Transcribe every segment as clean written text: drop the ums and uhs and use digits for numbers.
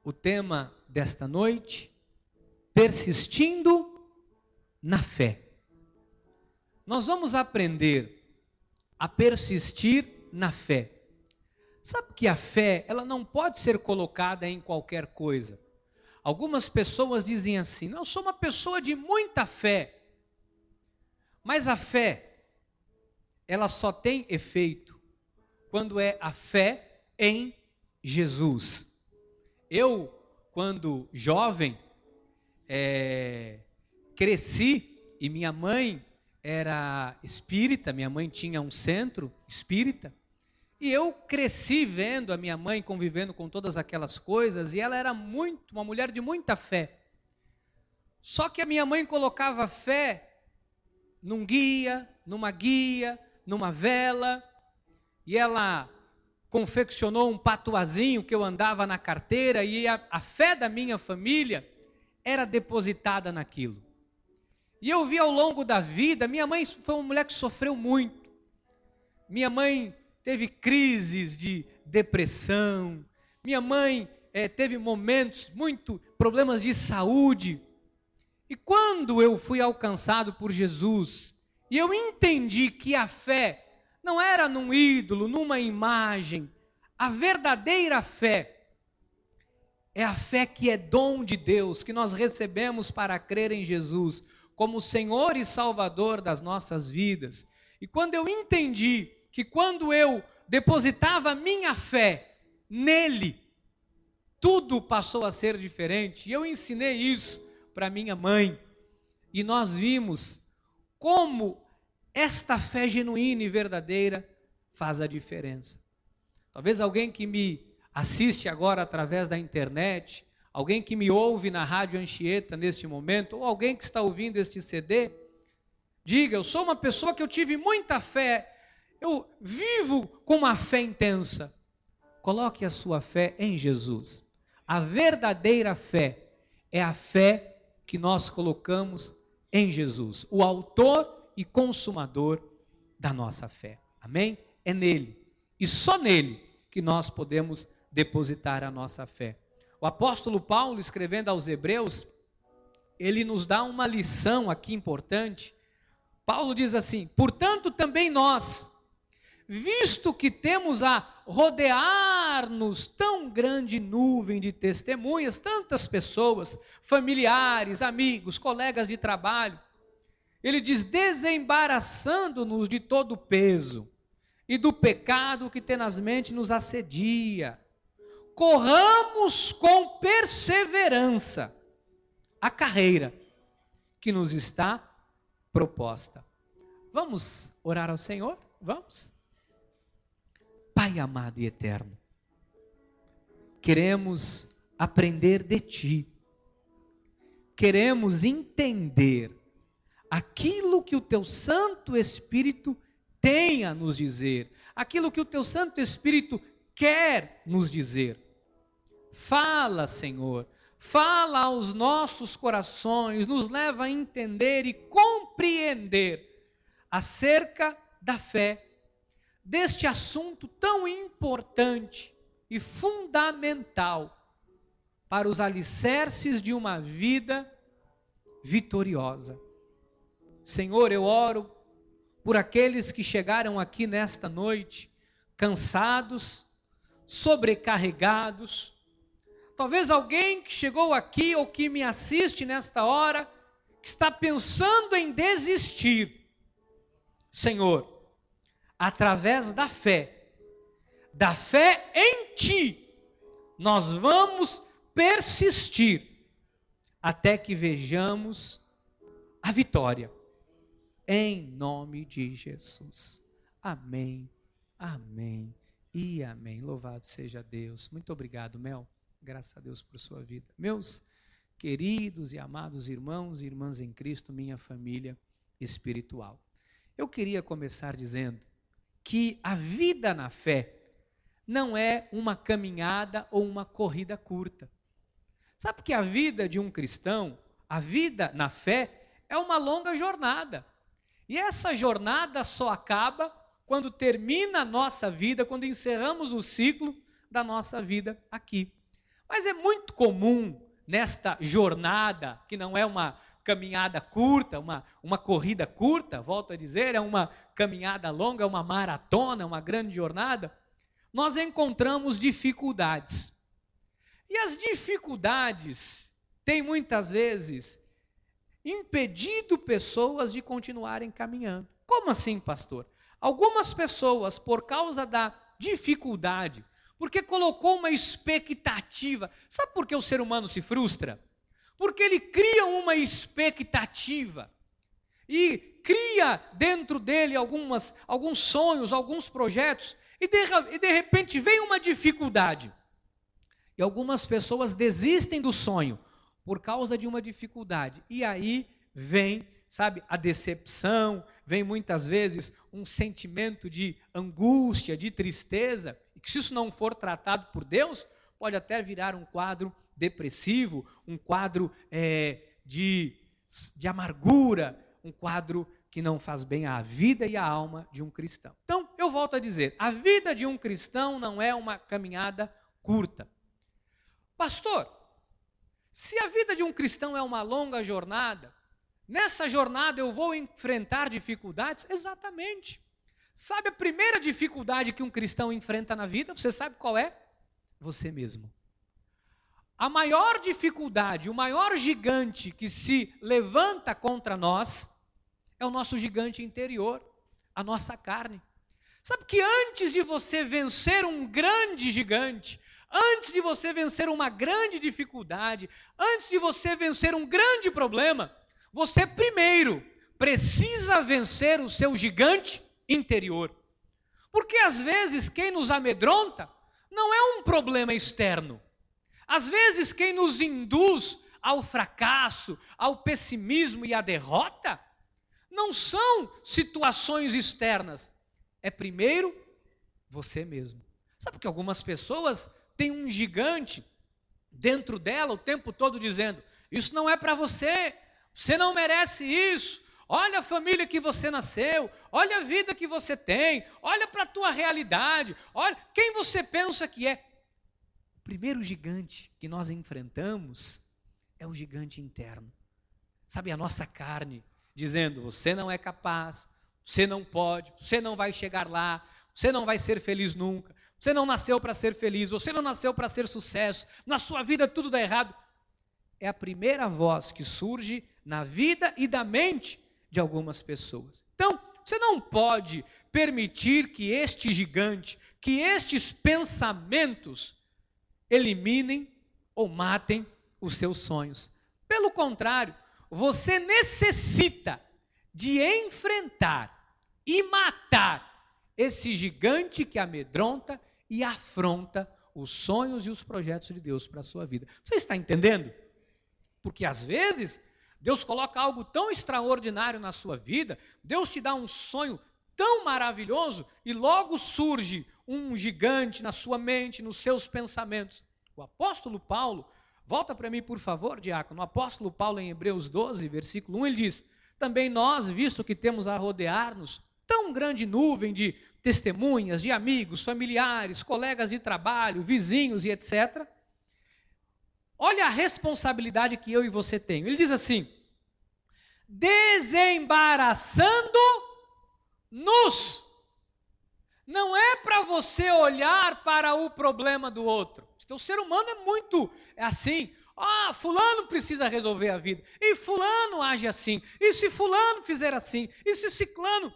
o tema desta noite, persistindo na fé. Nós vamos aprender a persistir na fé. Sabe que a fé, ela não pode ser colocada em qualquer coisa. Algumas pessoas dizem assim: eu sou uma pessoa de muita fé. Mas a fé, ela só tem efeito quando é a fé em Jesus. Eu, quando jovem, cresci e minha mãe era espírita, minha mãe tinha um centro espírita, e eu cresci vendo a minha mãe convivendo com todas aquelas coisas, e ela era uma mulher de muita fé. Só que a minha mãe colocava fé numa guia, numa vela, e ela confeccionou um patuazinho que eu andava na carteira, e a fé da minha família era depositada naquilo. E eu vi ao longo da vida, minha mãe foi uma mulher que sofreu muito. Minha mãe teve crises de depressão, minha mãe teve momentos, problemas de saúde. E quando eu fui alcançado por Jesus, e eu entendi que a fé não era num ídolo, numa imagem, a verdadeira fé é a fé que é dom de Deus, que nós recebemos para crer em Jesus como Senhor e Salvador das nossas vidas. E quando eu entendi que quando eu depositava minha fé nele, tudo passou a ser diferente, e eu ensinei isso para minha mãe, e nós vimos como esta fé genuína e verdadeira faz a diferença. Talvez alguém que me assiste agora através da internet, alguém que me ouve na Rádio Anchieta neste momento, ou alguém que está ouvindo este CD, diga: eu sou uma pessoa que eu tive muita fé, eu vivo com uma fé intensa. Coloque a sua fé em Jesus. A verdadeira fé é a fé que nós colocamos em Jesus, o autor e consumador da nossa fé. Amém? É nele, e só nele, que nós podemos depositar a nossa fé. O apóstolo Paulo, escrevendo aos Hebreus, ele nos dá uma lição aqui importante. Paulo diz assim: portanto também nós, visto que temos a rodear-nos tão grande nuvem de testemunhas, tantas pessoas, familiares, amigos, colegas de trabalho, ele diz: desembaraçando-nos de todo o peso e do pecado que tenazmente nos assedia, corramos com perseverança a carreira que nos está proposta. Vamos orar ao Senhor? Vamos? Pai amado e eterno, queremos aprender de Ti, queremos entender aquilo que o Teu Santo Espírito tem a nos dizer, aquilo que o Teu Santo Espírito quer nos dizer. Fala, Senhor, fala aos nossos corações, nos leva a entender e compreender acerca da fé, deste assunto tão importante e fundamental para os alicerces de uma vida vitoriosa. Senhor, eu oro por aqueles que chegaram aqui nesta noite, cansados, sobrecarregados. Talvez alguém que chegou aqui ou que me assiste nesta hora, que está pensando em desistir. Senhor, através da fé em Ti, nós vamos persistir até que vejamos a vitória. Em nome de Jesus. Amém, amém e amém. Louvado seja Deus. Muito obrigado, Mel. Graças a Deus por sua vida. Meus queridos e amados irmãos e irmãs em Cristo, minha família espiritual. Eu queria começar dizendo que a vida na fé não é uma caminhada ou uma corrida curta. Sabe que a vida de um cristão, a vida na fé, é uma longa jornada. E essa jornada só acaba quando termina a nossa vida, quando encerramos o ciclo da nossa vida aqui. Mas é muito comum nesta jornada, que não é uma caminhada curta, uma corrida curta, volto a dizer, é uma caminhada longa, é uma maratona, uma grande jornada, nós encontramos dificuldades. E as dificuldades têm muitas vezes impedido pessoas de continuarem caminhando. Como assim, pastor? Algumas pessoas, por causa da dificuldade, porque colocou uma expectativa. Sabe por que o ser humano se frustra? Porque ele cria uma expectativa e cria dentro dele alguns sonhos, alguns projetos, e de repente vem uma dificuldade. E algumas pessoas desistem do sonho por causa de uma dificuldade. E aí vem, sabe, a decepção, vem muitas vezes um sentimento de angústia, de tristeza, e que se isso não for tratado por Deus, pode até virar um quadro depressivo, um quadro de amargura, um quadro que não faz bem à vida e à alma de um cristão. Então, eu volto a dizer, a vida de um cristão não é uma caminhada curta. Pastor, se a vida de um cristão é uma longa jornada, nessa jornada eu vou enfrentar dificuldades? Exatamente. Sabe a primeira dificuldade que um cristão enfrenta na vida? Você sabe qual é? Você mesmo. A maior dificuldade, o maior gigante que se levanta contra nós é o nosso gigante interior, a nossa carne. Sabe que antes de você vencer um grande gigante, antes de você vencer uma grande dificuldade, antes de você vencer um grande problema, você primeiro precisa vencer o seu gigante interior. Porque às vezes quem nos amedronta não é um problema externo. Às vezes quem nos induz ao fracasso, ao pessimismo e à derrota, não são situações externas. É primeiro você mesmo. Sabe que algumas pessoas têm um gigante dentro dela o tempo todo dizendo, isso não é para você, você não merece isso, olha a família que você nasceu, olha a vida que você tem, olha para a tua realidade, olha quem você pensa que é. O primeiro gigante que nós enfrentamos é o gigante interno. Sabe, a nossa carne dizendo, você não é capaz, você não pode, você não vai chegar lá, você não vai ser feliz nunca, você não nasceu para ser feliz, você não nasceu para ser sucesso, na sua vida tudo dá errado. É a primeira voz que surge na vida e da mente de algumas pessoas. Então, você não pode permitir que este gigante, que estes pensamentos eliminem ou matem os seus sonhos. Pelo contrário, você necessita de enfrentar e matar esse gigante que amedronta e afronta os sonhos e os projetos de Deus para a sua vida. Você está entendendo? Porque às vezes Deus coloca algo tão extraordinário na sua vida, Deus te dá um sonho tão maravilhoso e logo surge um gigante na sua mente, nos seus pensamentos. O apóstolo Paulo, volta para mim por favor, diácono, o apóstolo Paulo em Hebreus 12, versículo 1, ele diz, também nós, visto que temos a rodear-nos tão grande nuvem de testemunhas, de amigos, familiares, colegas de trabalho, vizinhos e etc., olha a responsabilidade que eu e você temos. Ele diz assim, desembaraçando-nos. Não é para você olhar para o problema do outro. O ser humano é muito assim. Fulano precisa resolver a vida. E fulano age assim. E se fulano fizer assim? E se ciclano?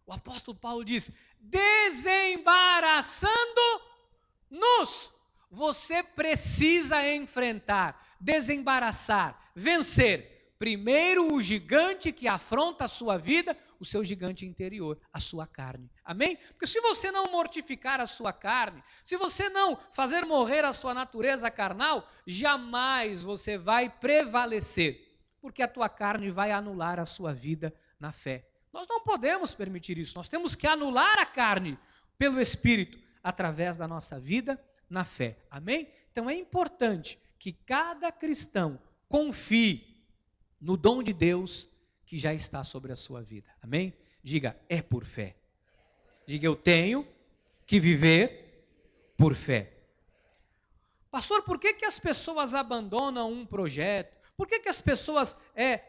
O apóstolo Paulo diz, desembaraçando-nos. Você precisa enfrentar, desembaraçar, vencer. Primeiro o gigante que afronta a sua vida, o seu gigante interior, a sua carne. Amém? Porque se você não mortificar a sua carne, se você não fazer morrer a sua natureza carnal, jamais você vai prevalecer. Porque a tua carne vai anular a sua vida na fé. Nós não podemos permitir isso. Nós temos que anular a carne pelo Espírito, através da nossa vida na fé. Amém? Então é importante que cada cristão confie no dom de Deus que já está sobre a sua vida. Amém? Diga, é por fé. Diga, eu tenho que viver por fé. Pastor, por que as pessoas abandonam um projeto? Por que as pessoas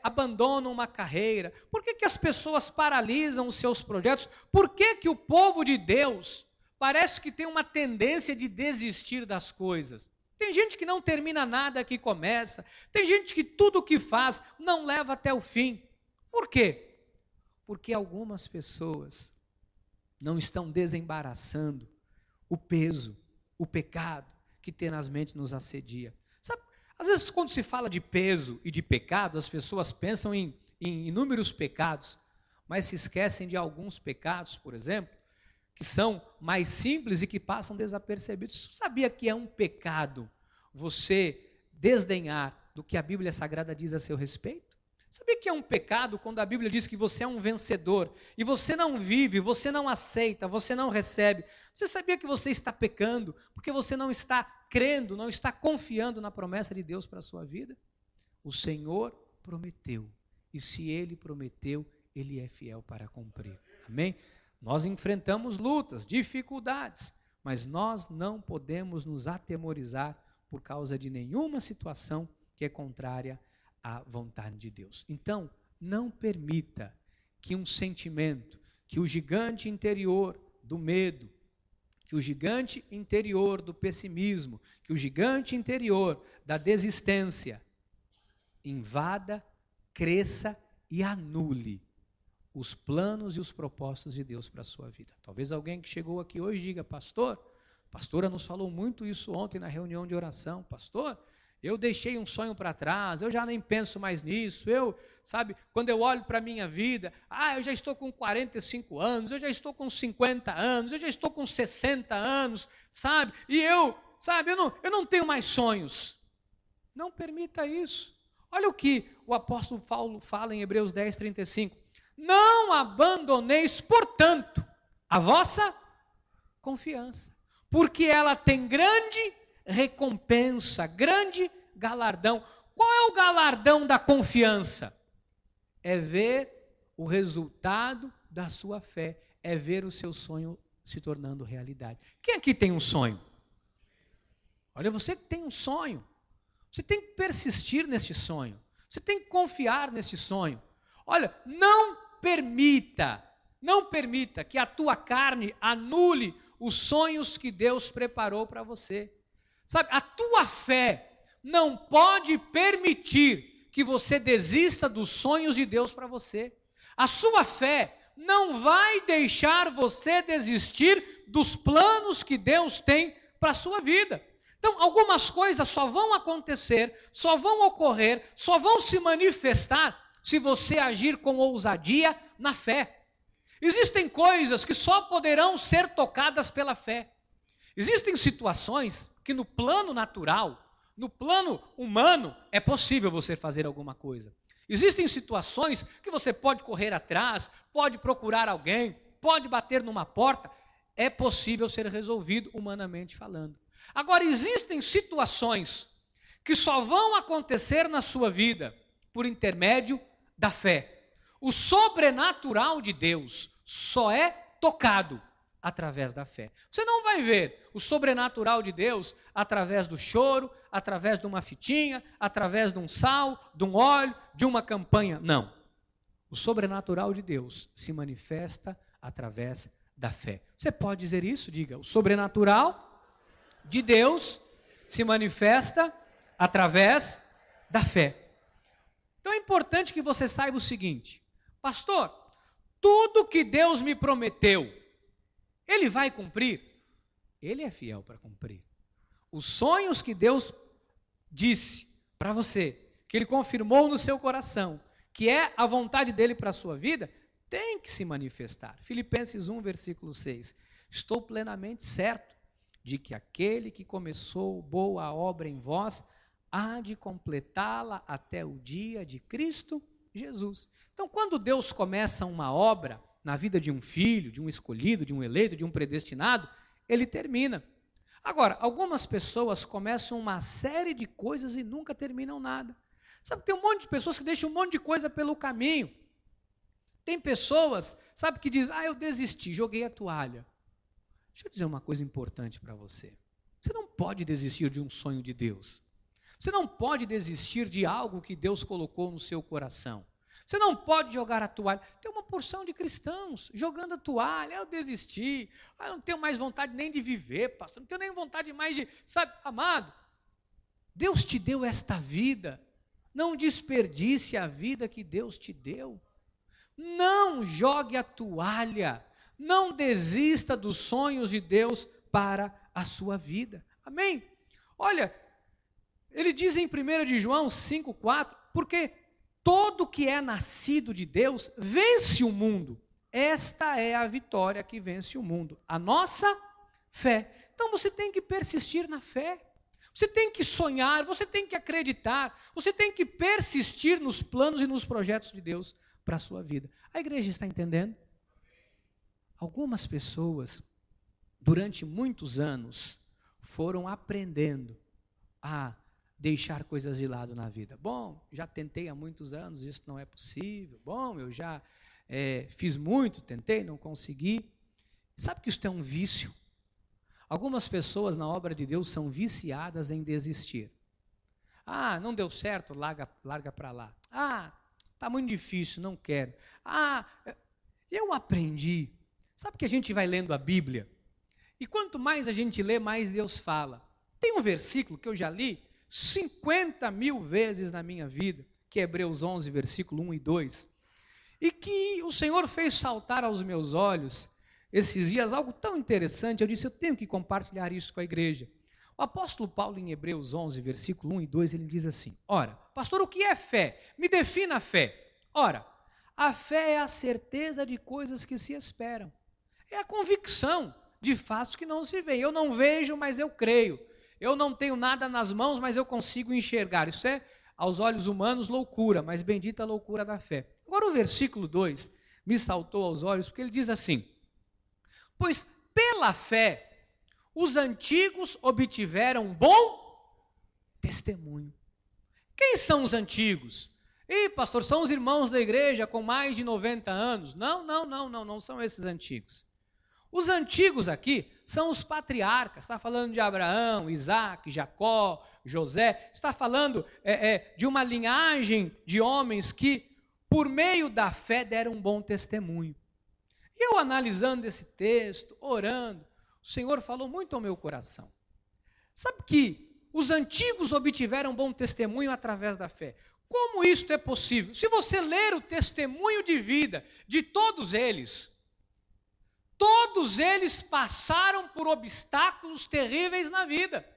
abandonam uma carreira? Por que as pessoas paralisam os seus projetos? Por que o povo de Deus parece que tem uma tendência de desistir das coisas? Tem gente que não termina nada que começa. Tem gente que tudo que faz não leva até o fim. Por quê? Porque algumas pessoas não estão desembaraçando o peso, o pecado que tenazmente nos assedia. Sabe, às vezes quando se fala de peso e de pecado, as pessoas pensam em inúmeros pecados, mas se esquecem de alguns pecados, por exemplo, que são mais simples e que passam desapercebidos. Você sabia que é um pecado você desdenhar do que a Bíblia Sagrada diz a seu respeito? Sabia que é um pecado quando a Bíblia diz que você é um vencedor e você não vive, você não aceita, você não recebe? Você sabia que você está pecando porque você não está crendo, não está confiando na promessa de Deus para a sua vida? O Senhor prometeu, e se Ele prometeu, Ele é fiel para cumprir. Amém? Nós enfrentamos lutas, dificuldades, mas nós não podemos nos atemorizar por causa de nenhuma situação que é contrária à vontade de Deus. Então, não permita que um sentimento, que o gigante interior do medo, que o gigante interior do pessimismo, que o gigante interior da desistência invada, cresça e anule os planos e os propósitos de Deus para a sua vida. Talvez alguém que chegou aqui hoje diga: pastora nos falou muito isso ontem na reunião de oração. Pastor, eu deixei um sonho para trás, eu já nem penso mais nisso. Quando eu olho para a minha vida, eu já estou com 45 anos, eu já estou com 50 anos, eu já estou com 60 anos, e eu não tenho mais sonhos. Não permita isso. Olha o que o apóstolo Paulo fala em Hebreus 10, 35. Não abandoneis, portanto, a vossa confiança, porque ela tem grande recompensa, grande galardão. Qual é o galardão da confiança? É ver o resultado da sua fé, é ver o seu sonho se tornando realidade. Quem aqui tem um sonho? Olha, você que tem um sonho, você tem que persistir nesse sonho, você tem que confiar nesse sonho. Olha, não permita que a tua carne anule os sonhos que Deus preparou para você. A tua fé não pode permitir que você desista dos sonhos de Deus para você. A sua fé não vai deixar você desistir dos planos que Deus tem para a sua vida. Então, algumas coisas só vão acontecer, só vão ocorrer, só vão se manifestar se você agir com ousadia na fé. Existem coisas que só poderão ser tocadas pela fé. Existem situações que no plano natural, no plano humano, é possível você fazer alguma coisa. Existem situações que você pode correr atrás, pode procurar alguém, pode bater numa porta, é possível ser resolvido humanamente falando. Agora, existem situações que só vão acontecer na sua vida por intermédio da fé. O sobrenatural de Deus só é tocado através da fé. Você não vai ver o sobrenatural de Deus através do choro, através de uma fitinha, através de um sal, de um óleo, de uma campanha. Não. O sobrenatural de Deus se manifesta através da fé. Você pode dizer isso? Diga: o sobrenatural de Deus se manifesta através da fé. Então é importante que você saiba o seguinte: pastor, tudo que Deus me prometeu, Ele vai cumprir? Ele é fiel para cumprir. Os sonhos que Deus disse para você, que Ele confirmou no seu coração, que é a vontade dEle para a sua vida, tem que se manifestar. Filipenses 1, versículo 6. Estou plenamente certo de que aquele que começou boa obra em vós, há de completá-la até o dia de Cristo Jesus. Então, quando Deus começa uma obra na vida de um filho, de um escolhido, de um eleito, de um predestinado, Ele termina. Agora, algumas pessoas começam uma série de coisas e nunca terminam nada. Tem um monte de pessoas que deixam um monte de coisa pelo caminho. Tem pessoas, que dizem: eu desisti, joguei a toalha. Deixa eu dizer uma coisa importante para você. Você não pode desistir de um sonho de Deus. Você não pode desistir de algo que Deus colocou no seu coração. Você não pode jogar a toalha. Tem uma porção de cristãos jogando a toalha. Eu desisti. Eu não tenho mais vontade nem de viver, pastor. Não tenho nem vontade mais de... Sabe, amado, Deus te deu esta vida. Não desperdice a vida que Deus te deu. Não jogue a toalha. Não desista dos sonhos de Deus para a sua vida. Amém? Olha, ele diz em 1 de João 5,4, porque todo que é nascido de Deus vence o mundo. Esta é a vitória que vence o mundo. A nossa fé. Então você tem que persistir na fé. Você tem que sonhar, você tem que acreditar, você tem que persistir nos planos e nos projetos de Deus para a sua vida. A igreja está entendendo? Algumas pessoas, durante muitos anos, foram aprendendo a deixar coisas de lado na vida. Bom, já tentei há muitos anos, isso não é possível. Bom, eu já fiz muito, tentei, não consegui. Sabe que isso é um vício? Algumas pessoas na obra de Deus são viciadas em desistir. Ah, não deu certo, larga para lá. Ah, está muito difícil, não quero. Ah, eu aprendi. Sabe que a gente vai lendo a Bíblia? E quanto mais a gente lê, mais Deus fala. Tem um versículo que eu já li 50.000 vezes na minha vida, que é Hebreus 11, versículo 1 e 2, e que o Senhor fez saltar aos meus olhos esses dias algo tão interessante. Eu disse, eu tenho que compartilhar isso com a igreja. O apóstolo Paulo, em Hebreus 11, versículo 1 e 2, ele diz assim, ora, pastor, o que é fé? Me defina a fé. Ora, a fé é a certeza de coisas que se esperam. É a convicção de fatos que não se veem. Eu não vejo, mas eu creio. Eu não tenho nada nas mãos, mas eu consigo enxergar. Isso é, aos olhos humanos, loucura, mas bendita a loucura da fé. Agora o versículo 2 me saltou aos olhos, porque ele diz assim, pois pela fé os antigos obtiveram bom testemunho. Quem são os antigos? Ih, pastor, são os irmãos da igreja com mais de 90 anos. Não são esses antigos. Os antigos aqui são os patriarcas. Está falando de Abraão, Isaac, Jacó, José. Está falando de uma linhagem de homens que, por meio da fé, deram um bom testemunho. E eu analisando esse texto, orando, o Senhor falou muito ao meu coração. Sabe que os antigos obtiveram bom testemunho através da fé. Como isto é possível? Se você ler o testemunho de vida de todos eles passaram por obstáculos terríveis na vida.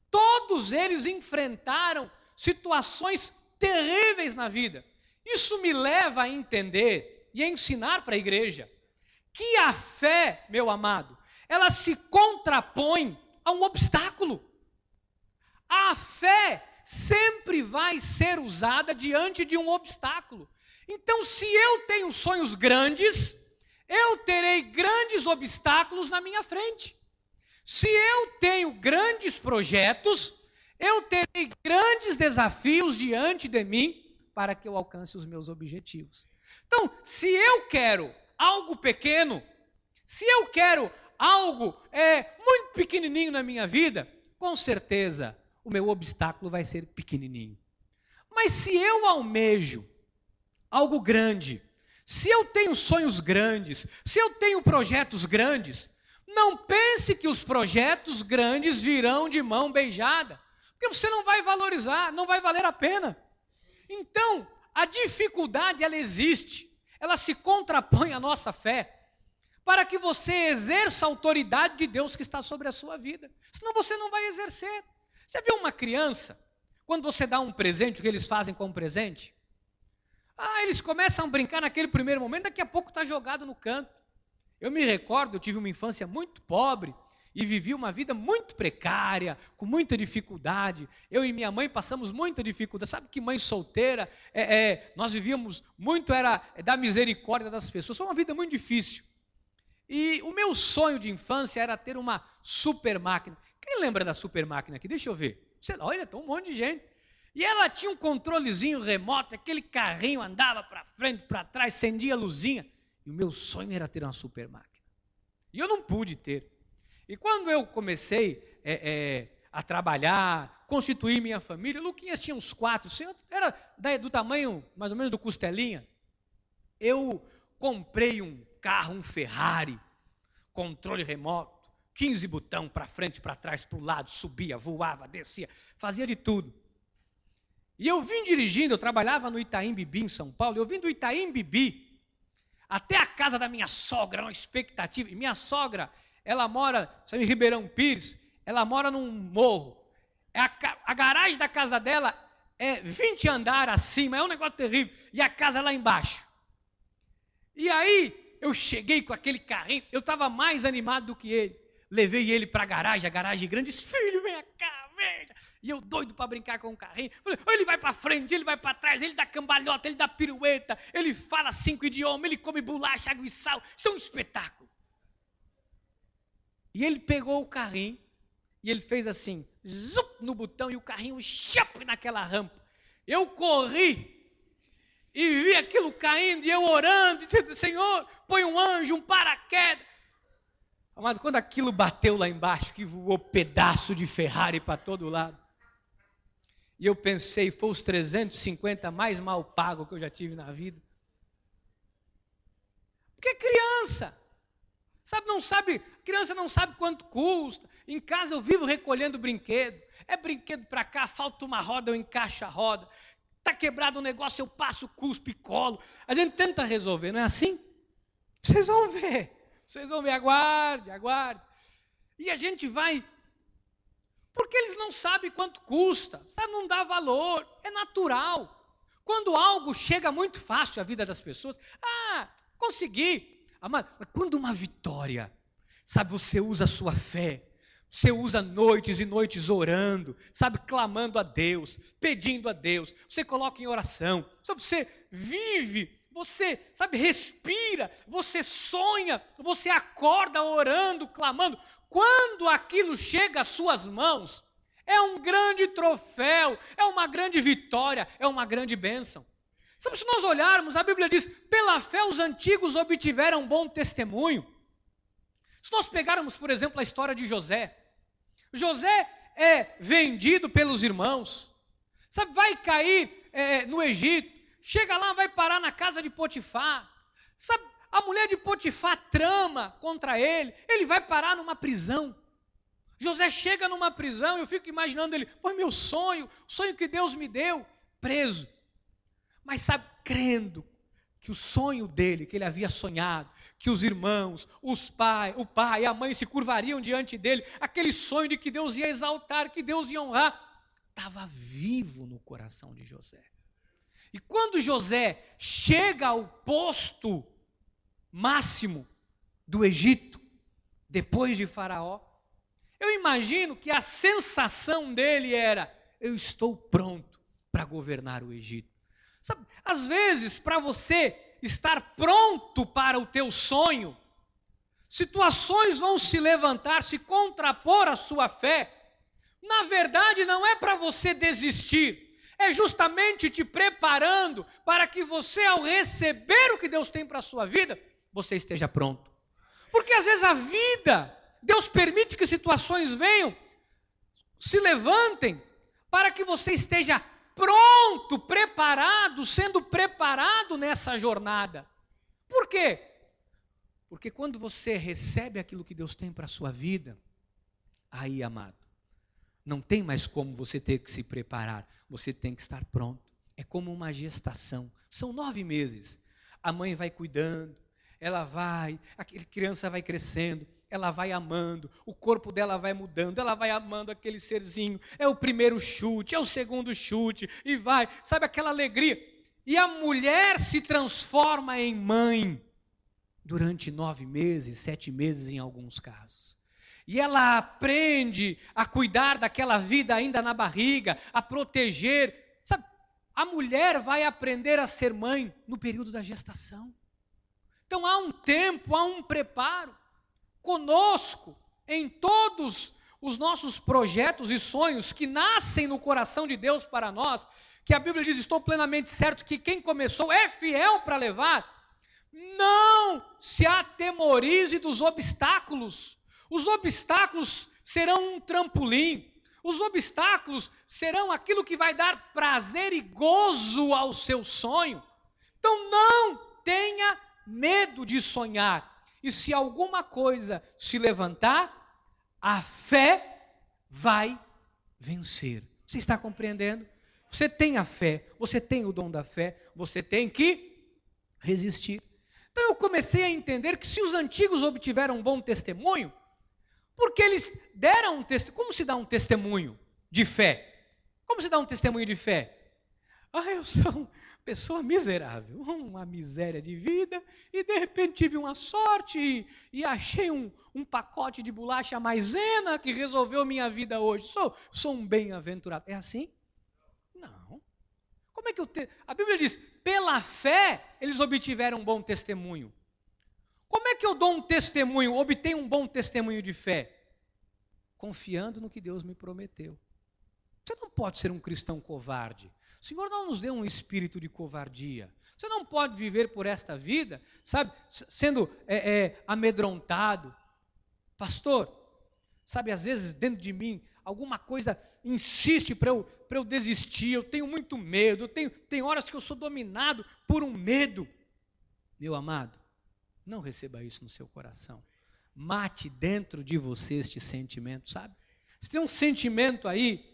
Todos eles enfrentaram situações terríveis na vida. Isso me leva a entender e a ensinar para a igreja que a fé, meu amado, ela se contrapõe a um obstáculo. A fé sempre vai ser usada diante de um obstáculo. Então, se eu tenho sonhos grandes, eu terei grandes obstáculos na minha frente. Se eu tenho grandes projetos, eu terei grandes desafios diante de mim para que eu alcance os meus objetivos. Então, se eu quero algo pequeno, se eu quero algo muito pequenininho na minha vida, com certeza o meu obstáculo vai ser pequenininho. Mas se eu almejo algo grande, se eu tenho sonhos grandes, se eu tenho projetos grandes, não pense que os projetos grandes virão de mão beijada, porque você não vai valorizar, não vai valer a pena. Então, a dificuldade, ela existe, ela se contrapõe à nossa fé, para que você exerça a autoridade de Deus que está sobre a sua vida, senão você não vai exercer. Já viu uma criança, quando você dá um presente, o que eles fazem com o presente? Eles começam a brincar naquele primeiro momento, daqui a pouco está jogado no canto. Eu me recordo, eu tive uma infância muito pobre e vivi uma vida muito precária, com muita dificuldade. Eu e minha mãe passamos muita dificuldade. Sabe que mãe solteira, nós vivíamos muito, era da misericórdia das pessoas. Foi uma vida muito difícil. E o meu sonho de infância era ter uma super máquina. Quem lembra da super máquina aqui? Deixa eu ver. Olha, tem um monte de gente. E ela tinha um controlezinho remoto, aquele carrinho andava para frente, para trás, acendia a luzinha. E o meu sonho era ter uma super máquina. E eu não pude ter. E quando eu comecei a trabalhar, constituir minha família. Luquinhas tinha uns 4, o senhor era do tamanho mais ou menos do Costelinha. Eu comprei um carro, um Ferrari, controle remoto, 15 botão para frente, para trás, para o lado, subia, voava, descia, fazia de tudo. E eu vim dirigindo, eu trabalhava no Itaim Bibi, em São Paulo, eu vim do Itaim Bibi até a casa da minha sogra, uma expectativa. E minha sogra, ela mora, em Ribeirão Pires, ela mora num morro. A garagem da casa dela é 20 andares acima, é um negócio terrível. E a casa é lá embaixo. E aí, eu cheguei com aquele carrinho, eu estava mais animado do que ele. Levei ele para a garagem grande, disse, filho, vem cá, veja. E eu doido para brincar com o carrinho. Falei, ele vai para frente, ele vai para trás, ele dá cambalhota, ele dá pirueta, ele fala 5 idiomas, ele come bolacha, água e sal. Isso é um espetáculo. E ele pegou o carrinho e ele fez assim, zup, no botão, e o carrinho chup naquela rampa. Eu corri e vi aquilo caindo, e eu orando, e dizendo, Senhor, põe um anjo, um paraquedas. Mas quando aquilo bateu lá embaixo, que voou pedaço de Ferrari para todo lado, e eu pensei, foi os 350 mais mal pago que eu já tive na vida. Porque criança, criança não sabe quanto custa. Em casa eu vivo recolhendo brinquedo. É brinquedo para cá, falta uma roda, eu encaixo a roda. Está quebrado o negócio, eu passo, cuspo e colo. A gente tenta resolver, não é assim? Vocês vão ver, aguarde. E a gente vai, porque eles não sabem quanto custa, não dá valor, é natural. Quando algo chega muito fácil à vida das pessoas, consegui. Mas quando uma vitória, você usa a sua fé, você usa noites e noites orando, clamando a Deus, pedindo a Deus, você coloca em oração, você vive, você, respira, você sonha, você acorda orando, clamando. Quando aquilo chega às suas mãos, é um grande troféu, é uma grande vitória, é uma grande bênção. Se nós olharmos, a Bíblia diz, pela fé os antigos obtiveram bom testemunho. Se nós pegarmos, por exemplo, a história de José, José é vendido pelos irmãos, vai cair no Egito, chega lá, vai parar na casa de Potifar, a mulher de Potifar trama contra ele, ele vai parar numa prisão. José chega numa prisão, eu fico imaginando ele, meu sonho, o sonho que Deus me deu, preso. Mas crendo que o sonho dele, que ele havia sonhado, que os irmãos, o pai e a mãe se curvariam diante dele, aquele sonho de que Deus ia exaltar, que Deus ia honrar, estava vivo no coração de José. E quando José chega ao posto máximo do Egito, depois de Faraó, eu imagino que a sensação dele era, eu estou pronto para governar o Egito. Às vezes, para você estar pronto para o teu sonho, situações vão se levantar, se contrapor à sua fé. Na verdade, não é para você desistir, é justamente te preparando para que você, ao receber o que Deus tem para a sua vida, você esteja pronto. Porque às vezes a vida, Deus permite que situações venham, se levantem, para que você esteja pronto, preparado, sendo preparado nessa jornada. Por quê? Porque quando você recebe aquilo que Deus tem para a sua vida, aí, amado, não tem mais como você ter que se preparar, você tem que estar pronto. É como uma gestação, são 9 meses. A mãe vai cuidando, ela vai, a criança vai crescendo, ela vai amando, o corpo dela vai mudando, ela vai amando aquele serzinho, é o primeiro chute, é o segundo chute, e vai, aquela alegria. E a mulher se transforma em mãe durante 9 meses, 7 meses em alguns casos. E ela aprende a cuidar daquela vida ainda na barriga, a proteger. A mulher vai aprender a ser mãe no período da gestação. Então há um tempo, há um preparo. Conosco, em todos os nossos projetos e sonhos que nascem no coração de Deus para nós, que a Bíblia diz, estou plenamente certo que quem começou é fiel para levar, não se atemorize dos obstáculos. Os obstáculos serão um trampolim. Os obstáculos serão aquilo que vai dar prazer e gozo ao seu sonho. Então não tenha medo de sonhar. E se alguma coisa se levantar, a fé vai vencer. Você está compreendendo? Você tem a fé, você tem o dom da fé, você tem que resistir. Então eu comecei a entender que se os antigos obtiveram um bom testemunho, porque eles deram um testemunho. Como se dá um testemunho de fé? Como se dá um testemunho de fé? Eu sou uma pessoa miserável, uma miséria de vida, e de repente tive uma sorte e achei um pacote de bolacha maisena que resolveu minha vida hoje. Sou um bem-aventurado. É assim? Não. Como é que a Bíblia diz, pela fé eles obtiveram um bom testemunho. Como é que eu dou um testemunho, obtenho um bom testemunho de fé? Confiando no que Deus me prometeu. Você não pode ser um cristão covarde. O Senhor não nos deu um espírito de covardia. Você não pode viver por esta vida, sabe, sendo amedrontado. Pastor, sabe, às vezes dentro de mim, alguma coisa insiste para eu desistir, eu tenho muito medo, tem horas que eu sou dominado por um medo. Meu amado, não receba isso no seu coração. Mate dentro de você este sentimento, sabe? Se tem um sentimento aí,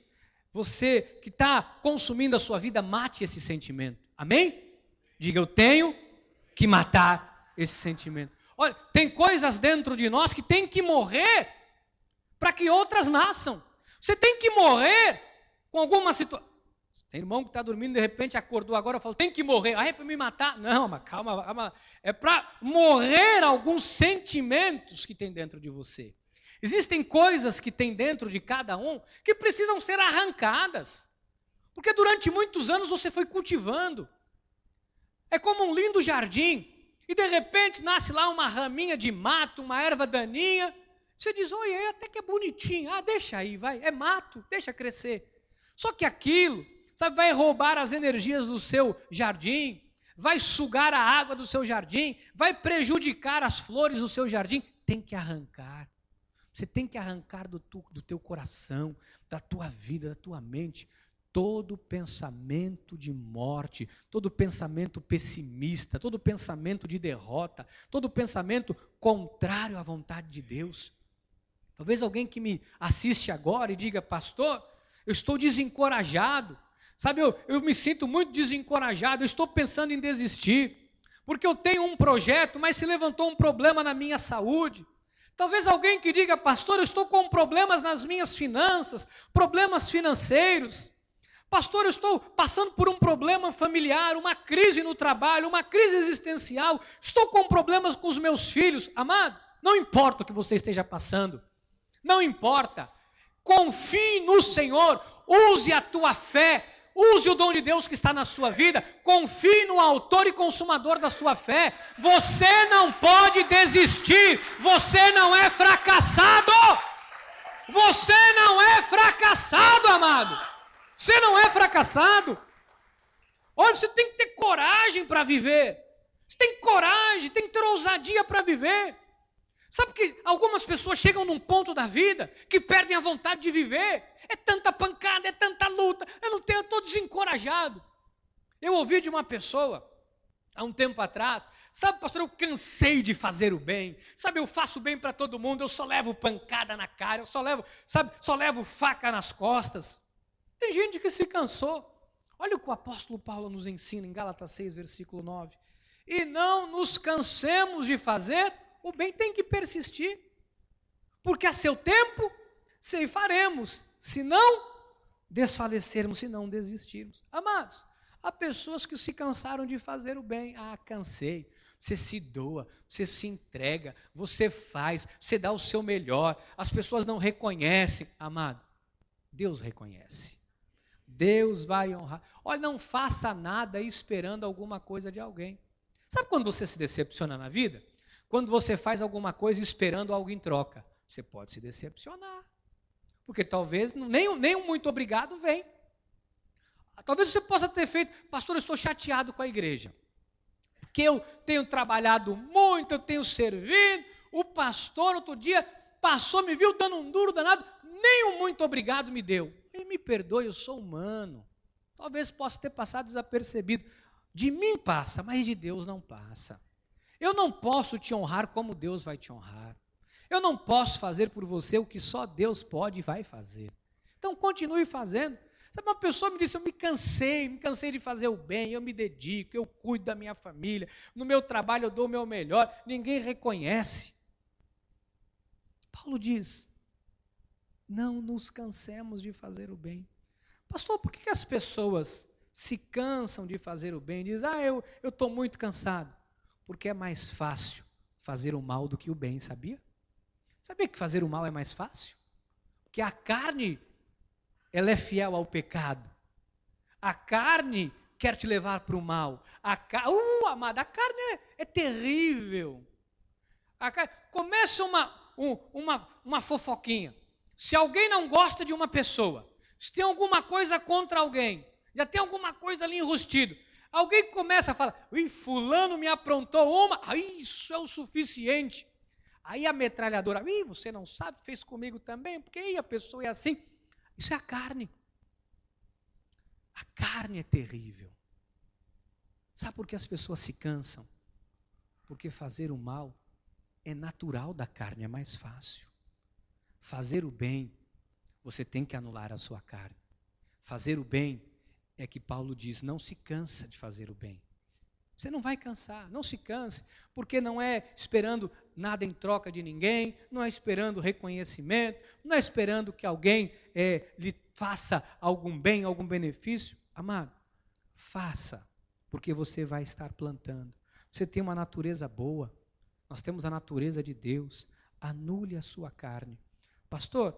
você que está consumindo a sua vida, mate esse sentimento. Amém? Diga, eu tenho que matar esse sentimento. Olha, tem coisas dentro de nós que tem que morrer para que outras nasçam. Você tem que morrer com alguma situação. Tem irmão que está dormindo, de repente acordou agora e falou, tem que morrer. É para me matar? Não, mas calma. É para morrer alguns sentimentos que tem dentro de você. Existem coisas que tem dentro de cada um que precisam ser arrancadas. Porque durante muitos anos você foi cultivando. É como um lindo jardim. E de repente nasce lá uma raminha de mato, uma erva daninha. Você diz, oi, até que é bonitinho. Deixa aí, vai. É mato, deixa crescer. Só que aquilo, sabe, vai roubar as energias do seu jardim, vai sugar a água do seu jardim, vai prejudicar as flores do seu jardim. Tem que arrancar. Você tem que arrancar do teu coração, da tua vida, da tua mente, todo pensamento de morte, todo pensamento pessimista, todo pensamento de derrota, todo pensamento contrário à vontade de Deus. Talvez alguém que me assiste agora e diga, pastor, eu estou desencorajado. Sabe, eu me sinto muito desencorajado, eu estou pensando em desistir, porque eu tenho um projeto, mas se levantou um problema na minha saúde. Talvez alguém que diga, pastor, eu estou com problemas nas minhas finanças, problemas financeiros. Pastor, eu estou passando por um problema familiar, uma crise no trabalho, uma crise existencial, estou com problemas com os meus filhos. Amado, não importa o que você esteja passando, não importa. Confie no Senhor, use a tua fé, use o dom de Deus que está na sua vida, confie no autor e consumador da sua fé. Você não pode desistir, você não é fracassado. Você não é fracassado, amado. Você não é fracassado. Olha, você tem que ter coragem para viver. Você tem coragem, tem que ter ousadia para viver. Sabe que algumas pessoas chegam num ponto da vida que perdem a vontade de viver. É tanta pancada, é tanta luta. Eu estou desencorajado. Eu ouvi de uma pessoa, há um tempo atrás, sabe, pastor, eu cansei de fazer o bem. Sabe, eu faço bem para todo mundo, eu só levo pancada na cara, eu só levo faca nas costas. Tem gente que se cansou. Olha o que o apóstolo Paulo nos ensina em Gálatas 6, versículo 9. E não nos cansemos de fazer o bem, tem que persistir. Porque a seu tempo ceifaremos, se não desfalecermos, se não desistirmos. Amados, há pessoas que se cansaram de fazer o bem. Cansei. Você se doa, você se entrega, você faz, você dá o seu melhor. As pessoas não reconhecem. Amado, Deus reconhece. Deus vai honrar. Olha, não faça nada esperando alguma coisa de alguém. Sabe quando você se decepciona na vida? Quando você faz alguma coisa esperando algo em troca. Você pode se decepcionar. Porque talvez nem um muito obrigado vem. Talvez você possa ter feito, pastor, eu estou chateado com a igreja. Porque eu tenho trabalhado muito, eu tenho servido. O pastor, outro dia, passou, me viu dando um duro danado, nem um muito obrigado me deu. Ele me perdoe, eu sou humano. Talvez possa ter passado desapercebido. De mim passa, mas de Deus não passa. Eu não posso te honrar como Deus vai te honrar. Eu não posso fazer por você o que só Deus pode e vai fazer. Então continue fazendo. Sabe, uma pessoa me disse, eu me cansei de fazer o bem, eu me dedico, eu cuido da minha família, no meu trabalho eu dou o meu melhor, ninguém reconhece. Paulo diz, não nos cansemos de fazer o bem. Pastor, por que as pessoas se cansam de fazer o bem? Diz, eu estou muito cansado. Porque é mais fácil fazer o mal do que o bem, sabia? Sabia que fazer o mal é mais fácil? Porque a carne, ela é fiel ao pecado. A carne quer te levar para o mal. Amada, a carne é terrível. Começa uma fofoquinha. Se alguém não gosta de uma pessoa, se tem alguma coisa contra alguém, já tem alguma coisa ali enrustido, alguém começa a falar, fulano me aprontou uma, isso é o suficiente. Aí a metralhadora, você não sabe, fez comigo também, porque a pessoa é assim. Isso é a carne. A carne é terrível. Sabe por que as pessoas se cansam? Porque fazer o mal é natural da carne, é mais fácil. Fazer o bem, você tem que anular a sua carne. Fazer o bem é que Paulo diz, não se cansa de fazer o bem. Você não vai cansar, não se canse, porque não é esperando nada em troca de ninguém, não é esperando reconhecimento, não é esperando que alguém lhe faça algum bem, algum benefício. Amado, faça, porque você vai estar plantando. Você tem uma natureza boa, nós temos a natureza de Deus, anule a sua carne. Pastor,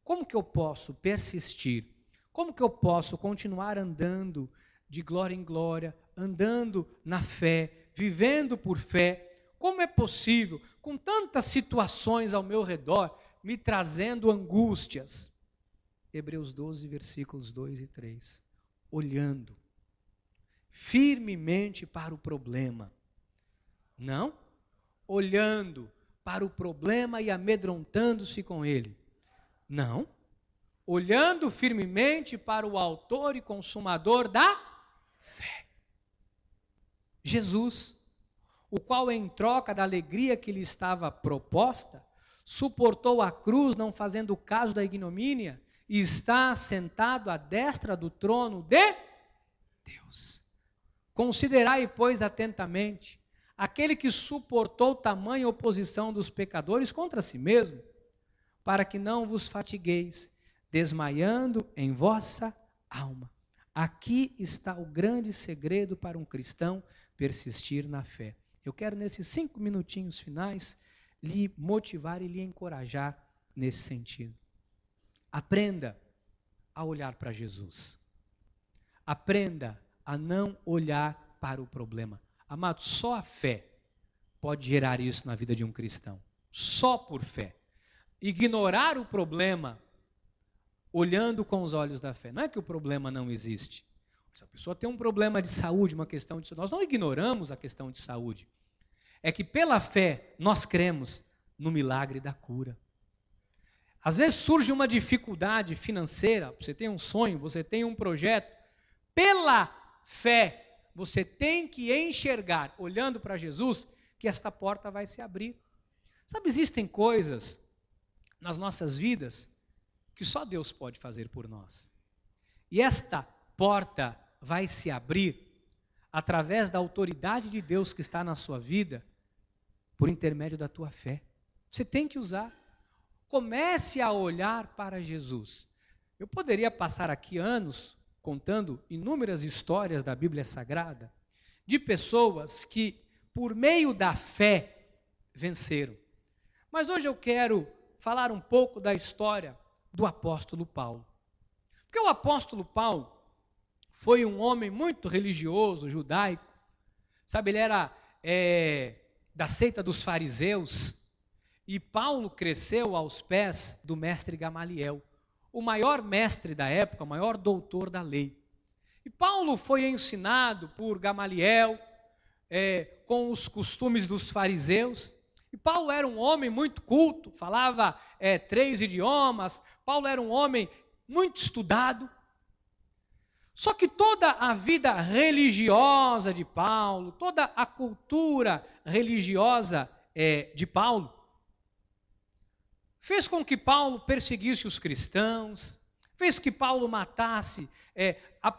como que eu posso persistir? Como que eu posso continuar andando de glória em glória, andando na fé, vivendo por fé? Como é possível, com tantas situações ao meu redor, me trazendo angústias? Hebreus 12, versículos 2 e 3. Olhando firmemente para o problema. Não olhando para o problema e amedrontando-se com ele. Não. Olhando firmemente para o autor e consumador da fé. Jesus, o qual em troca da alegria que lhe estava proposta, suportou a cruz, não fazendo caso da ignomínia, e está sentado à destra do trono de Deus. Considerai, pois, atentamente, aquele que suportou tamanha oposição dos pecadores contra si mesmo, para que não vos fatigueis, desmaiando em vossa alma. Aqui está o grande segredo para um cristão persistir na fé. Eu quero, nesses 5 minutinhos finais, lhe motivar e lhe encorajar nesse sentido. Aprenda a olhar para Jesus. Aprenda a não olhar para o problema. Amado, só a fé pode gerar isso na vida de um cristão. Só por fé. Ignorar o problema olhando com os olhos da fé. Não é que o problema não existe. Se a pessoa tem um problema de saúde, uma questão de saúde, nós não ignoramos a questão de saúde. É que pela fé nós cremos no milagre da cura. Às vezes surge uma dificuldade financeira, você tem um sonho, você tem um projeto. Pela fé, você tem que enxergar, olhando para Jesus, que esta porta vai se abrir. Sabe, existem coisas nas nossas vidas que só Deus pode fazer por nós. E esta porta vai se abrir através da autoridade de Deus que está na sua vida, por intermédio da tua fé. Você tem que usar. Comece a olhar para Jesus. Eu poderia passar aqui anos contando inúmeras histórias da Bíblia Sagrada de pessoas que, por meio da fé, venceram. Mas hoje eu quero falar um pouco da história do apóstolo Paulo. Porque o apóstolo Paulo foi um homem muito religioso, judaico. Sabe, ele era da seita dos fariseus. E Paulo cresceu aos pés do mestre Gamaliel, o maior mestre da época, o maior doutor da lei. E Paulo foi ensinado por Gamaliel, com os costumes dos fariseus. E Paulo era um homem muito culto, falava 3 idiomas. Paulo era um homem muito estudado. Só que toda a vida religiosa de Paulo, toda a cultura religiosa de Paulo, fez com que Paulo perseguisse os cristãos, fez que Paulo matasse,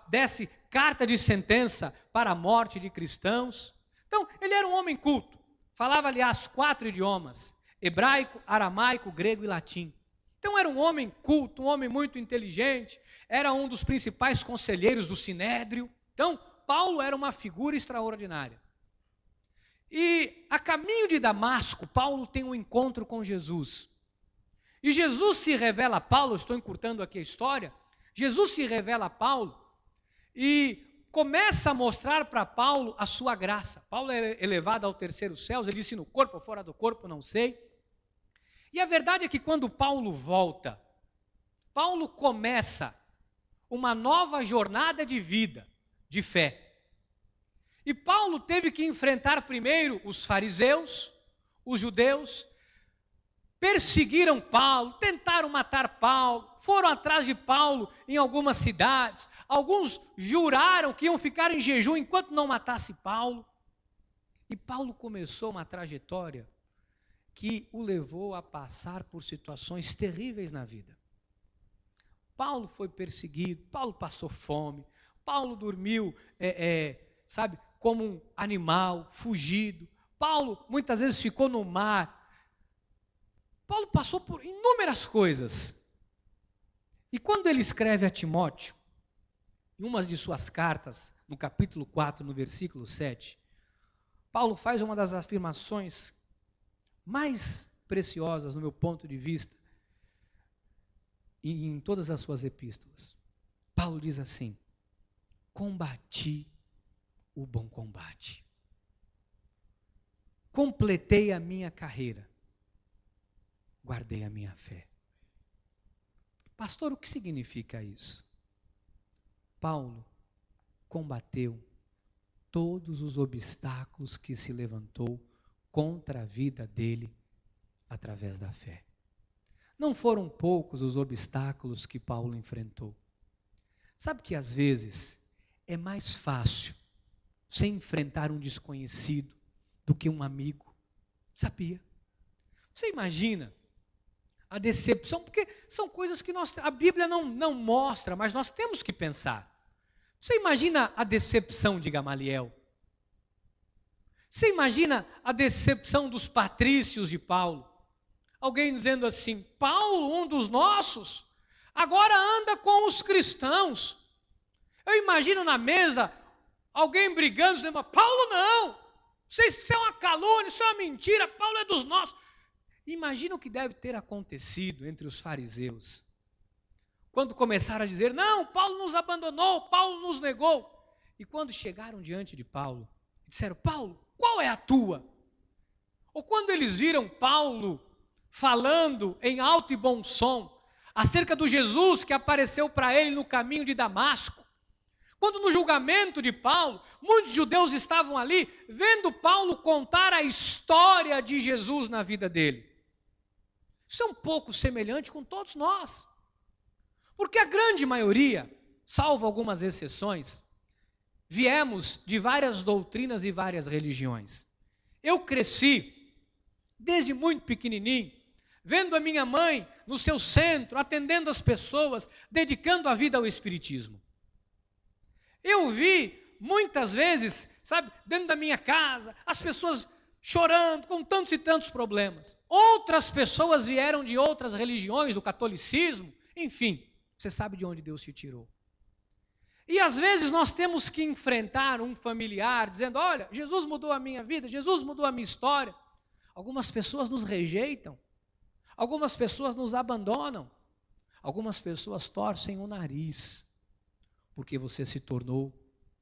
desse carta de sentença para a morte de cristãos. Então, ele era um homem culto. Falava, aliás, 4 idiomas: hebraico, aramaico, grego e latim. Então, era um homem culto, um homem muito inteligente, era um dos principais conselheiros do Sinédrio. Então, Paulo era uma figura extraordinária. E a caminho de Damasco, Paulo tem um encontro com Jesus. E Jesus se revela a Paulo, estou encurtando aqui a história, Jesus se revela a Paulo e começa a mostrar para Paulo a sua graça. Paulo é elevado ao 3º céu, ele disse: no corpo ou fora do corpo, não sei. E a verdade é que quando Paulo volta, Paulo começa uma nova jornada de vida, de fé. E Paulo teve que enfrentar primeiro os fariseus, os judeus, perseguiram Paulo, tentaram matar Paulo, foram atrás de Paulo em algumas cidades. Alguns juraram que iam ficar em jejum enquanto não matasse Paulo. E Paulo começou uma trajetória que o levou a passar por situações terríveis na vida. Paulo foi perseguido, Paulo passou fome, Paulo dormiu, como um animal, fugido. Paulo muitas vezes ficou no mar. Paulo passou por inúmeras coisas. E quando ele escreve a Timóteo, em uma de suas cartas, no capítulo 4, no versículo 7, Paulo faz uma das afirmações mais preciosas, no meu ponto de vista, e em todas as suas epístolas. Paulo diz assim: combati o bom combate, completei a minha carreira, guardei a minha fé. Pastor, o que significa isso? Paulo combateu todos os obstáculos que se levantou contra a vida dele através da fé. Não foram poucos os obstáculos que Paulo enfrentou. Sabe que às vezes é mais fácil você enfrentar um desconhecido do que um amigo? Sabia? Você imagina a decepção, porque são coisas que a Bíblia não mostra, mas nós temos que pensar. Você imagina a decepção de Gamaliel? Você imagina a decepção dos patrícios de Paulo? Alguém dizendo assim: Paulo, um dos nossos, agora anda com os cristãos. Eu imagino na mesa alguém brigando, dizendo: Paulo não, isso é uma calúnia, isso é uma mentira, Paulo é dos nossos. Imagina o que deve ter acontecido entre os fariseus, quando começaram a dizer: não, Paulo nos abandonou, Paulo nos negou. E quando chegaram diante de Paulo, disseram: Paulo, qual é a tua? Ou quando eles viram Paulo falando em alto e bom som acerca do Jesus que apareceu para ele no caminho de Damasco, quando no julgamento de Paulo, muitos judeus estavam ali vendo Paulo contar a história de Jesus na vida dele. Isso é um pouco semelhante com todos nós. Porque a grande maioria, salvo algumas exceções, viemos de várias doutrinas e várias religiões. Eu cresci, desde muito pequenininho, vendo a minha mãe no seu centro, atendendo as pessoas, dedicando a vida ao Espiritismo. Eu vi, muitas vezes, dentro da minha casa, as pessoas chorando, com tantos e tantos problemas. Outras pessoas vieram de outras religiões, do catolicismo, enfim, você sabe de onde Deus te tirou. E às vezes nós temos que enfrentar um familiar dizendo: olha, Jesus mudou a minha vida, Jesus mudou a minha história. Algumas pessoas nos rejeitam, algumas pessoas nos abandonam, algumas pessoas torcem o nariz, porque você se tornou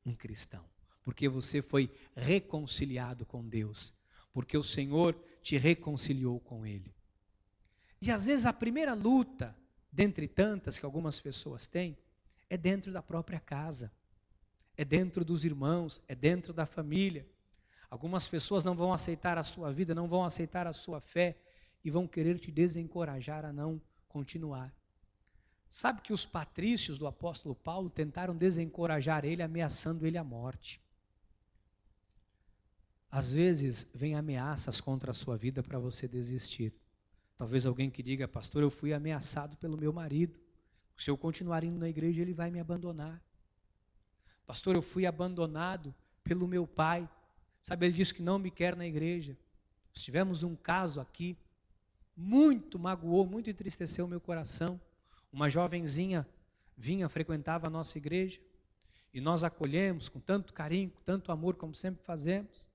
um cristão, porque você foi reconciliado com Deus, porque o Senhor te reconciliou com Ele. E às vezes a primeira luta, dentre tantas que algumas pessoas têm, é dentro da própria casa, é dentro dos irmãos, é dentro da família. Algumas pessoas não vão aceitar a sua vida, não vão aceitar a sua fé e vão querer te desencorajar a não continuar. Sabe que os patrícios do apóstolo Paulo tentaram desencorajar ele, ameaçando ele à morte. Às vezes, vem ameaças contra a sua vida para você desistir. Talvez alguém que diga, pastor, eu fui ameaçado pelo meu marido. Se eu continuar indo na igreja, ele vai me abandonar. Pastor, eu fui abandonado pelo meu pai. Sabe, ele disse que não me quer na igreja. Nós tivemos um caso aqui, muito magoou, muito entristeceu o meu coração. Uma jovenzinha frequentava a nossa igreja, e nós acolhemos com tanto carinho, com tanto amor, como sempre fazemos.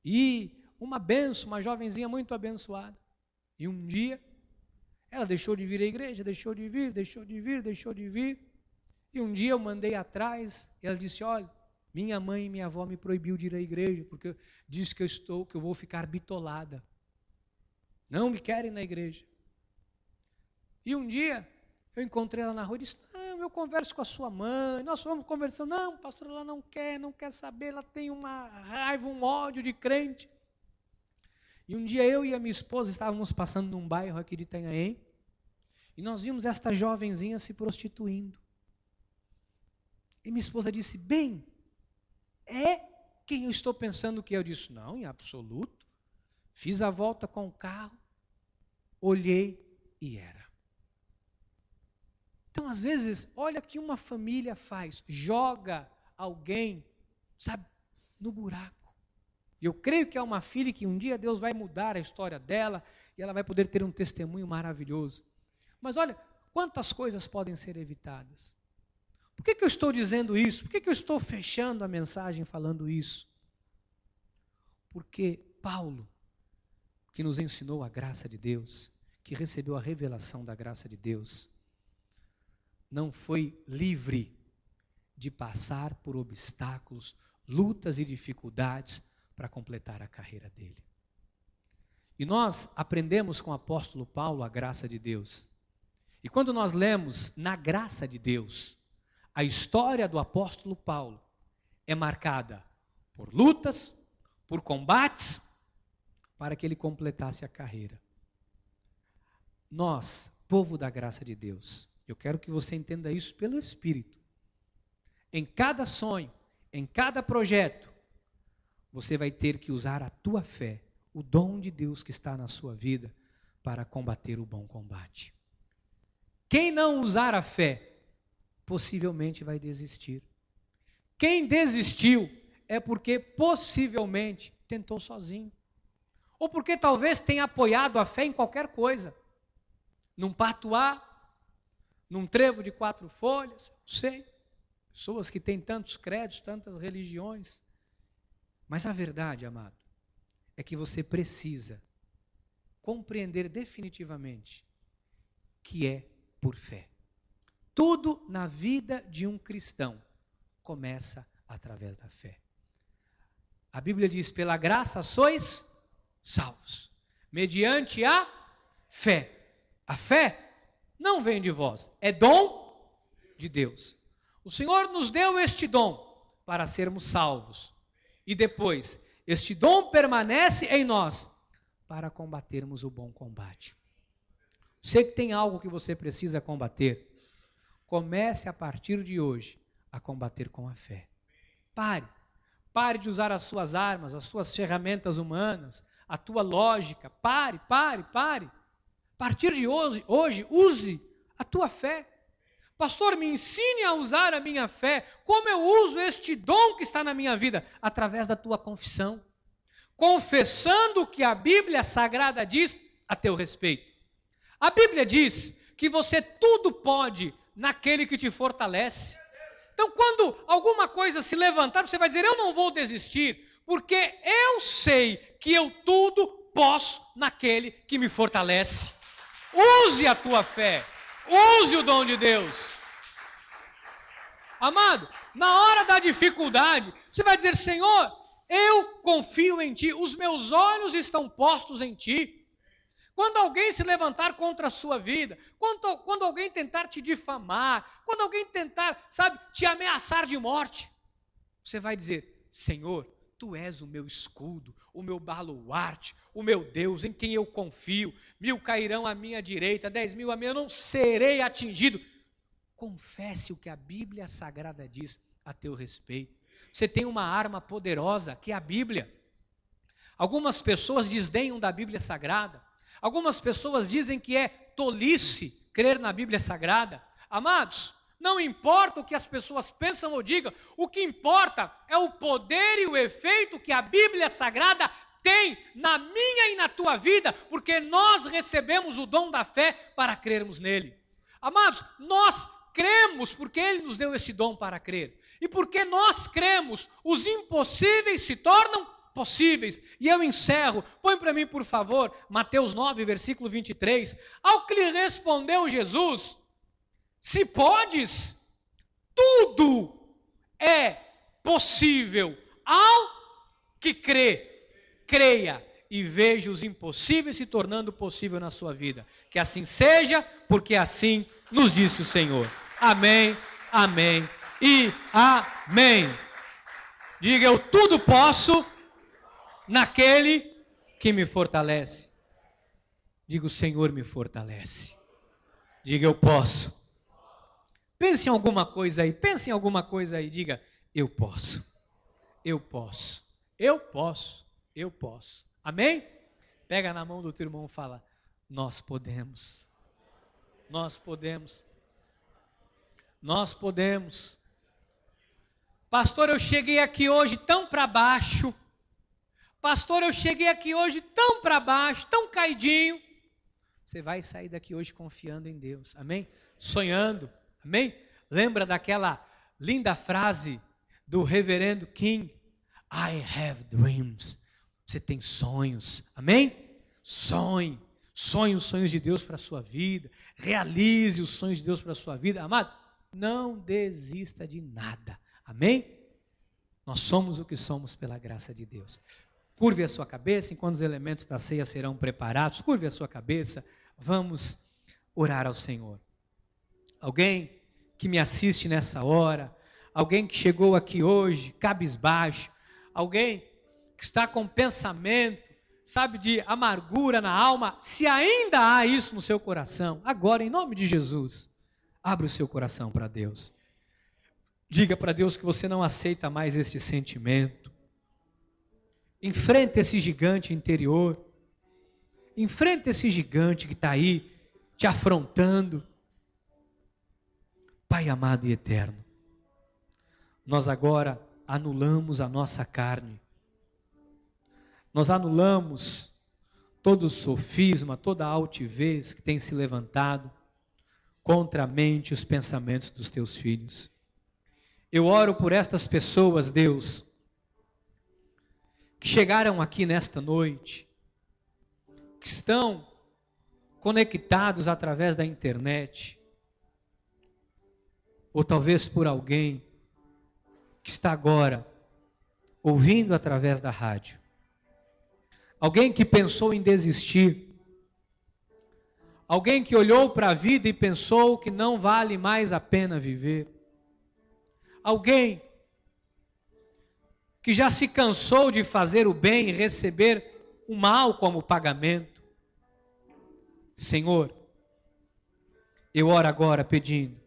E uma benção, uma jovenzinha muito abençoada. E um dia, ela deixou de vir à igreja, deixou de vir. E um dia eu mandei atrás, e ela disse, olha, minha mãe e minha avó me proibiu de ir à igreja, porque disse que eu vou ficar bitolada. Não me querem na igreja. E um dia, eu encontrei ela na rua e disse, não, eu converso com a sua mãe, nós fomos conversando, não, pastor, ela não quer saber, ela tem uma raiva, um ódio de crente. E um dia eu e a minha esposa estávamos passando num bairro aqui de Itanhaém, e nós vimos esta jovenzinha se prostituindo. E minha esposa disse, bem, é quem eu estou pensando que é? Eu disse, não, em absoluto. Fiz a volta com o carro, olhei e era. Então, às vezes, olha o que uma família faz, joga alguém, sabe, no buraco. E eu creio que é uma filha que um dia Deus vai mudar a história dela e ela vai poder ter um testemunho maravilhoso. Mas olha, quantas coisas podem ser evitadas. Por que eu estou dizendo isso? Por que eu estou fechando a mensagem falando isso? Porque Paulo, que nos ensinou a graça de Deus, que recebeu a revelação da graça de Deus, não foi livre de passar por obstáculos, lutas e dificuldades para completar a carreira dele. E nós aprendemos com o apóstolo Paulo a graça de Deus. E quando nós lemos na graça de Deus, a história do apóstolo Paulo é marcada por lutas, por combates, para que ele completasse a carreira. Nós, povo da graça de Deus, eu quero que você entenda isso pelo Espírito. Em cada sonho, em cada projeto, você vai ter que usar a tua fé, o dom de Deus que está na sua vida, para combater o bom combate. Quem não usar a fé, possivelmente vai desistir. Quem desistiu é porque possivelmente tentou sozinho. Ou porque talvez tenha apoiado a fé em qualquer coisa. Num patuá, num trevo de 4 folhas, não sei. Pessoas que têm tantos credos, tantas religiões. Mas a verdade, amado, é que você precisa compreender definitivamente que é por fé. Tudo na vida de um cristão começa através da fé. A Bíblia diz, pela graça sois salvos, mediante a fé. A fé não vem de vós, é dom de Deus. O Senhor nos deu este dom para sermos salvos. E depois, este dom permanece em nós para combatermos o bom combate. Sei que tem algo que você precisa combater. Comece a partir de hoje a combater com a fé. Pare de usar as suas armas, as suas ferramentas humanas, a tua lógica. Pare. A partir de hoje, use a tua fé. Pastor, me ensine a usar a minha fé. Como eu uso este dom que está na minha vida? Através da tua confissão. Confessando o que a Bíblia Sagrada diz a teu respeito. A Bíblia diz que você tudo pode naquele que te fortalece. Então, quando alguma coisa se levantar, você vai dizer, eu não vou desistir, porque eu sei que eu tudo posso naquele que me fortalece. Use a tua fé, use o dom de Deus. Amado, na hora da dificuldade, você vai dizer, Senhor, eu confio em Ti, os meus olhos estão postos em Ti. Quando alguém se levantar contra a sua vida, quando alguém tentar te difamar, quando alguém tentar, te ameaçar de morte, você vai dizer, Senhor, Tu és o meu escudo, o meu baluarte, o meu Deus, em quem eu confio. 1000 cairão à minha direita, 10.000 à minha, eu não serei atingido. Confesse o que a Bíblia Sagrada diz a teu respeito. Você tem uma arma poderosa, que é a Bíblia. Algumas pessoas desdenham da Bíblia Sagrada. Algumas pessoas dizem que é tolice crer na Bíblia Sagrada. Amados, não importa o que as pessoas pensam ou digam, o que importa é o poder e o efeito que a Bíblia Sagrada tem na minha e na tua vida, porque nós recebemos o dom da fé para crermos nele. Amados, nós cremos porque Ele nos deu esse dom para crer. E porque nós cremos, os impossíveis se tornam possíveis. E eu encerro, põe para mim por favor, Mateus 9, versículo 23. Ao que lhe respondeu Jesus: se podes, tudo é possível ao que crê. Creia e veja os impossíveis se tornando possível na sua vida. Que assim seja, porque assim nos disse o Senhor. Amém, amém e amém. Diga: eu tudo posso naquele que me fortalece. Diga: o Senhor me fortalece. Diga: eu posso. Pense em alguma coisa aí, pense em alguma coisa aí, diga: eu posso, eu posso, eu posso, eu posso. Amém? Pega na mão do teu irmão e fala: nós podemos, nós podemos, nós podemos. Pastor, eu cheguei aqui hoje tão para baixo, pastor, eu cheguei aqui hoje tão para baixo, tão caidinho. Você vai sair daqui hoje confiando em Deus, amém? Sonhando. Amém? Lembra daquela linda frase do reverendo King? I have dreams. Você tem sonhos. Amém? Sonhe. Sonhe os sonhos de Deus para a sua vida. Realize os sonhos de Deus para a sua vida. Amado, não desista de nada. Amém? Nós somos o que somos pela graça de Deus. Curve a sua cabeça enquanto os elementos da ceia serão preparados. Curve a sua cabeça. Vamos orar ao Senhor. Alguém que me assiste nessa hora, alguém que chegou aqui hoje, cabisbaixo, alguém que está com pensamento, sabe, de amargura na alma, se ainda há isso no seu coração, agora, em nome de Jesus, abra o seu coração para Deus. Diga para Deus que você não aceita mais este sentimento. Enfrente esse gigante interior. Enfrente esse gigante que está aí, te afrontando. Pai amado e eterno, nós agora anulamos a nossa carne. Nós anulamos todo o sofisma, toda a altivez que tem se levantado contra a mente e os pensamentos dos teus filhos. Eu oro por estas pessoas, Deus, que chegaram aqui nesta noite, que estão conectados através da internet, ou talvez por alguém que está agora ouvindo através da rádio. Alguém que pensou em desistir. Alguém que olhou para a vida e pensou que não vale mais a pena viver. Alguém que já se cansou de fazer o bem e receber o mal como pagamento. Senhor, eu oro agora pedindo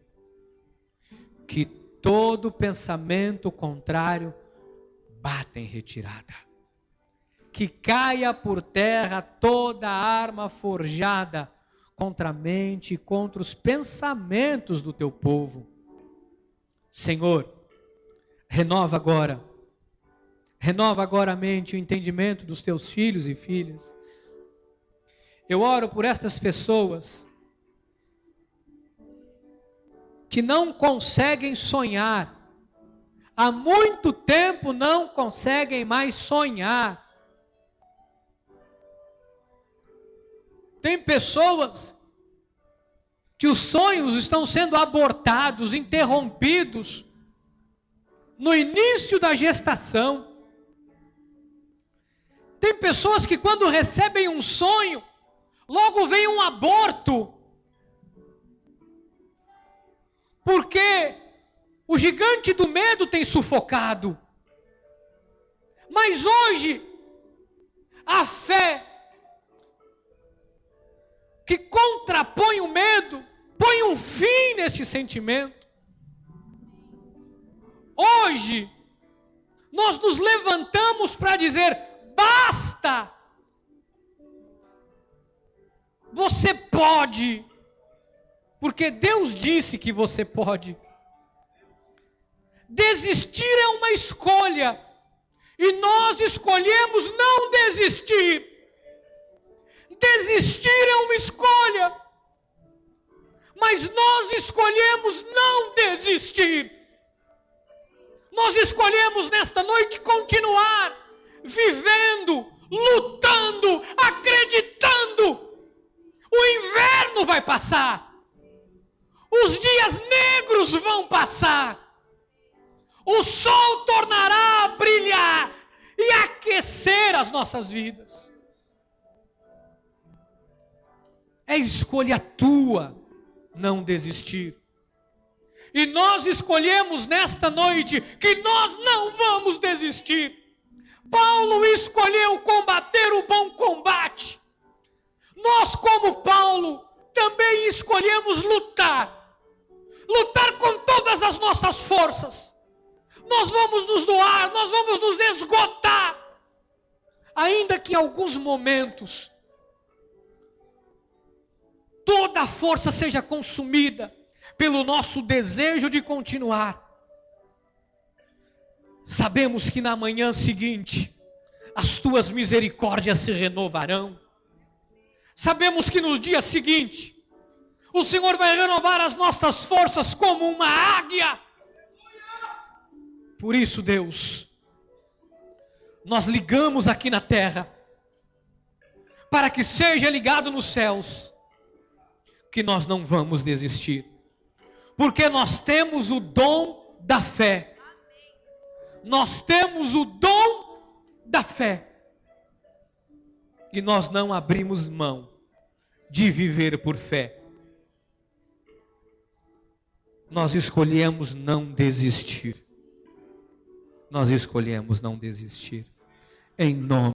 que todo pensamento contrário bata em retirada. Que caia por terra toda arma forjada contra a mente e contra os pensamentos do teu povo. Senhor, renova agora a mente e o entendimento dos teus filhos e filhas. Eu oro por estas pessoas que não conseguem sonhar, há muito tempo não conseguem mais sonhar. Tem pessoas que os sonhos estão sendo abortados, interrompidos, no início da gestação. Tem pessoas que quando recebem um sonho, logo vem um aborto. Porque o gigante do medo tem sufocado. Mas hoje, a fé que contrapõe o medo, põe um fim nesse sentimento. Hoje, nós nos levantamos para dizer: basta! Você pode, porque Deus disse que você pode. Desistir é uma escolha, e nós escolhemos não desistir. Desistir é uma escolha, mas nós escolhemos não desistir. Nós escolhemos nesta noite continuar vivendo, lutando, acreditando. O inverno vai passar, os dias negros vão passar, o sol tornará a brilhar e aquecer as nossas vidas. É escolha tua não desistir. E nós escolhemos nesta noite que nós não vamos desistir. Paulo escolheu combater o bom combate. Nós, como Paulo, também escolhemos lutar. Lutar com todas as nossas forças. Nós vamos nos doar, nós vamos nos esgotar. Ainda que em alguns momentos toda a força seja consumida pelo nosso desejo de continuar. Sabemos que na manhã seguinte as tuas misericórdias se renovarão. Sabemos que no dia seguinte o Senhor vai renovar as nossas forças como uma águia. Por isso, Deus, nós ligamos aqui na terra para que seja ligado nos céus, que nós não vamos desistir, porque nós temos o dom da fé. Nós temos o dom da fé. E nós não abrimos mão de viver por fé. Nós escolhemos não desistir. Nós escolhemos não desistir. Em nome